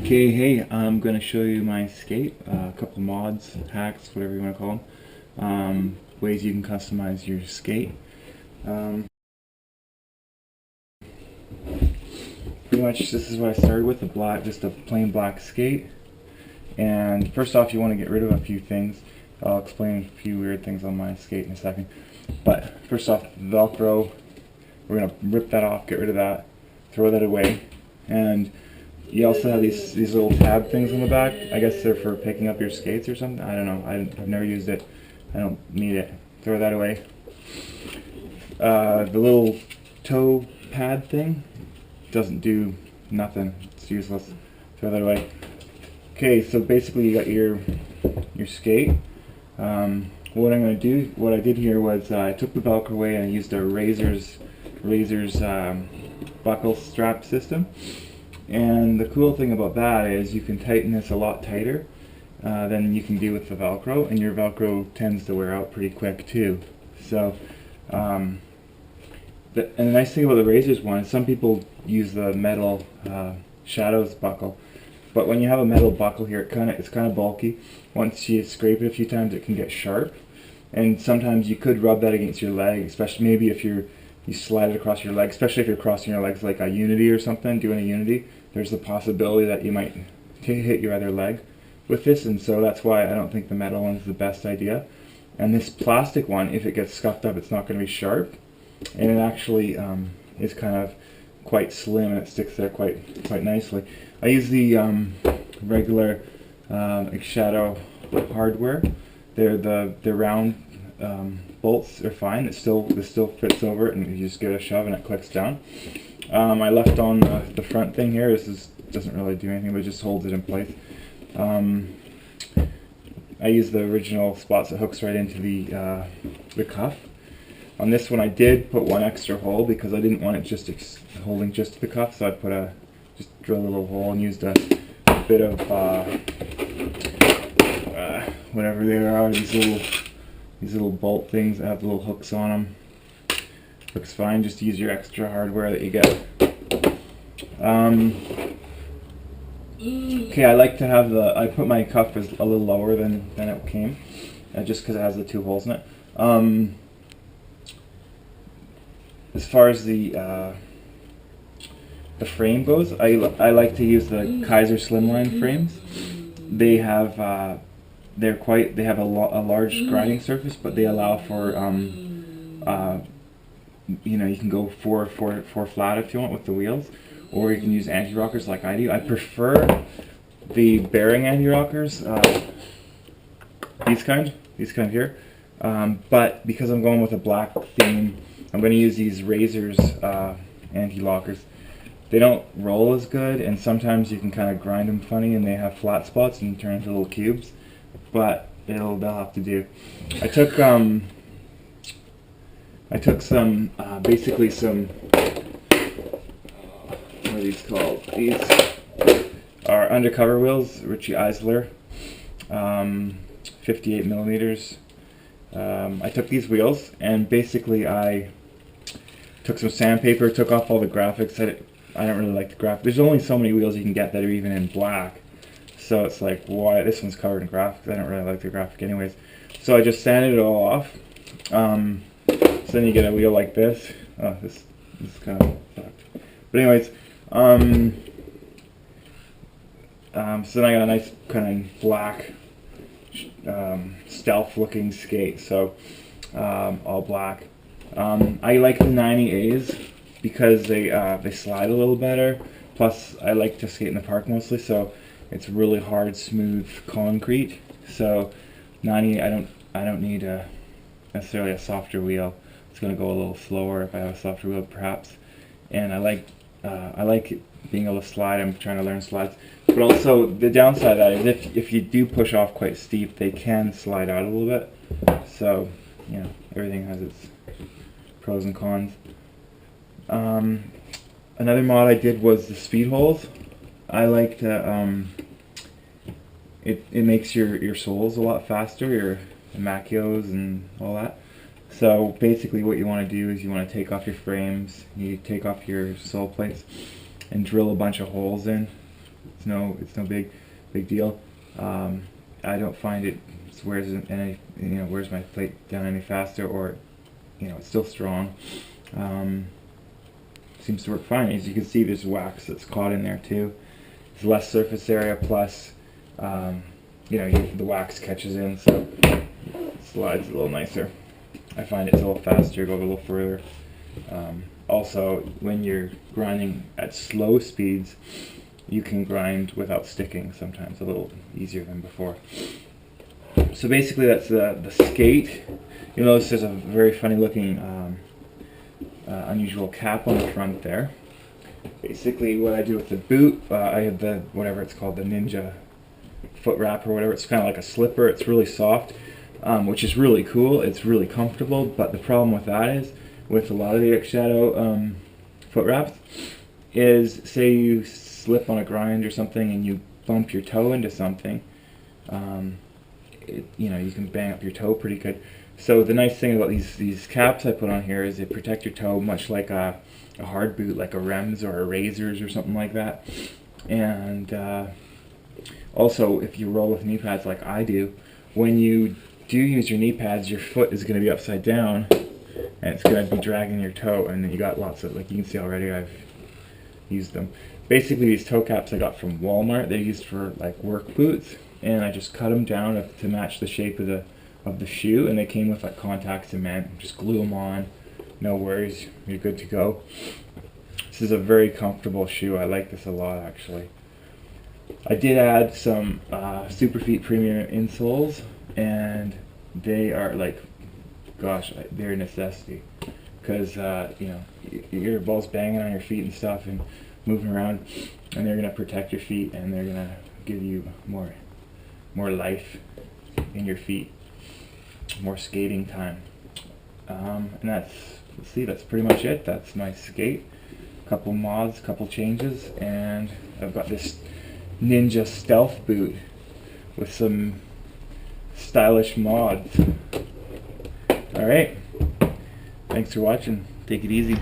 Okay, hey, I'm going to show you my skate, a couple mods, hacks, whatever you want to call them, ways you can customize your skate. Pretty much this is what I started with, just a plain black skate. And first off, you want to get rid of a few things. I'll explain a few weird things on my skate in a second. But first off, Velcro, we're going to rip that off, get rid of that, throw that away. And you also have these little tab things on the back. I guess they're for picking up your skates or something. I don't know. I've never used it. I don't need it. Throw that away. The little toe pad thing doesn't do nothing. It's useless. Throw that away. Okay, so basically you got your skate. What I'm going to do, what I did here was I took the Velcro away and I used a razor's buckle strap system. And the cool thing about that is you can tighten this a lot tighter than you can do with the Velcro, and your Velcro tends to wear out pretty quick too. So, and the nice thing about the razors one is some people use the metal Xsjado's buckle, but when you have a metal buckle here, it's kind of bulky. Once you scrape it a few times, it can get sharp, and sometimes you could rub that against your leg, especially maybe if you slide it across your leg, especially if you're crossing your legs like a unity or something, doing a unity. There's the possibility that you might hit your other leg with this, and so that's why I don't think the metal one's the best idea. And this plastic one, if it gets scuffed up, it's not going to be sharp, and it actually is kind of quite slim and it sticks there quite nicely. I use the regular Xsjado hardware. They're round bolts are fine. This still fits over it, and you just give it a shove and it clicks down. I left on the front thing here. This doesn't really do anything, but it just holds it in place. I use the original spots that hooks right into the cuff. On this one I did put one extra hole because I didn't want it just holding just to the cuff, so I just drilled a little hole and used a bit of whatever they are, these little bolt things that have little hooks on them. Looks fine. Just use your extra hardware that you get. Okay, I like to have I put my cuff as a little lower than it came, just because it has the two holes in it. As far as the frame goes, I like to use the Kaiser Slimline frames. They have they have a large grinding surface, but they allow for you can go four flat if you want with the wheels, or you can use anti-rockers like I do. I prefer the bearing anti-rockers, these kind here, but because I'm going with a black theme, I'm going to use these razors anti-lockers. They don't roll as good, and sometimes you can kind of grind them funny, and they have flat spots and turn into little cubes, but they'll have to do. I took some, basically some, what are these called? These are Undercover Wheels, Richie Eisler, 58 millimeters. I took these wheels, and basically I took some sandpaper, took off all the graphics. I don't really like the graphics. There's only so many wheels you can get that are even in black. So it's like, why? This one's covered in graphics. I don't really like the graphic anyways. So I just sanded it all off. So then you get a wheel like this. Oh, this is kind of fucked. But anyways, so then I got a nice kind of black, stealth-looking skate. So all black. I like the 90As because they slide a little better. Plus, I like to skate in the park mostly, so it's really hard, smooth concrete. So 90, I don't need necessarily a softer wheel. It's going to go a little slower if I have a softer wheel, perhaps. And I like being able to slide. I'm trying to learn slides. But also the downside of that is if you do push off quite steep, they can slide out a little bit. So everything has its pros and cons. Another mod I did was the speed holes. I like to it makes your soles a lot faster, your machios and all that. So basically what you want to do is you want to take off your frames, you take off your sole plates and drill a bunch of holes in It's no big deal. I don't find it wears any, wears my plate down any faster, or it's still strong. Seems to work fine. As you can see, there's wax that's caught in there too. There's less surface area, plus the wax catches in, so it slides a little nicer. I find it's a little faster, goes a little further. Also, when you're grinding at slow speeds, you can grind without sticking sometimes a little easier than before. So basically that's the skate. You'll notice there's a very funny looking unusual cap on the front there. Basically what I do with the boot, I have the, whatever it's called, the Ninja foot wrap or whatever. It's kind of like a slipper. It's really soft, which is really cool. It's really comfortable, but the problem with that is, with a lot of the Xsjado foot wraps, is say you slip on a grind or something and you bump your toe into something, you can bang up your toe pretty good. So the nice thing about these caps I put on here is they protect your toe much like a hard boot, like a Rems or a Razors or something like that. And also, if you roll with knee pads like I do, when you do use your knee pads, your foot is going to be upside down and it's going to be dragging your toe, and then you got lots of, like you can see already, I've used them. Basically, these toe caps I got from Walmart. They're used for like work boots, and I just cut them down to match the shape of the shoe, and they came with like contact cement. Just glue them on, no worries, you're good to go. This is a very comfortable shoe. I like this a lot, actually. I did add some Superfeet premium insoles, and they are like, gosh, they're a necessity, because your ball's banging on your feet and stuff and moving around, and they're going to protect your feet, and they're going to give you more life in your feet, more skating time. And let's see, that's pretty much it. That's my skate. Couple mods, couple changes, and I've got this Ninja stealth boot with some stylish mods. Alright, thanks for watching. Take it easy.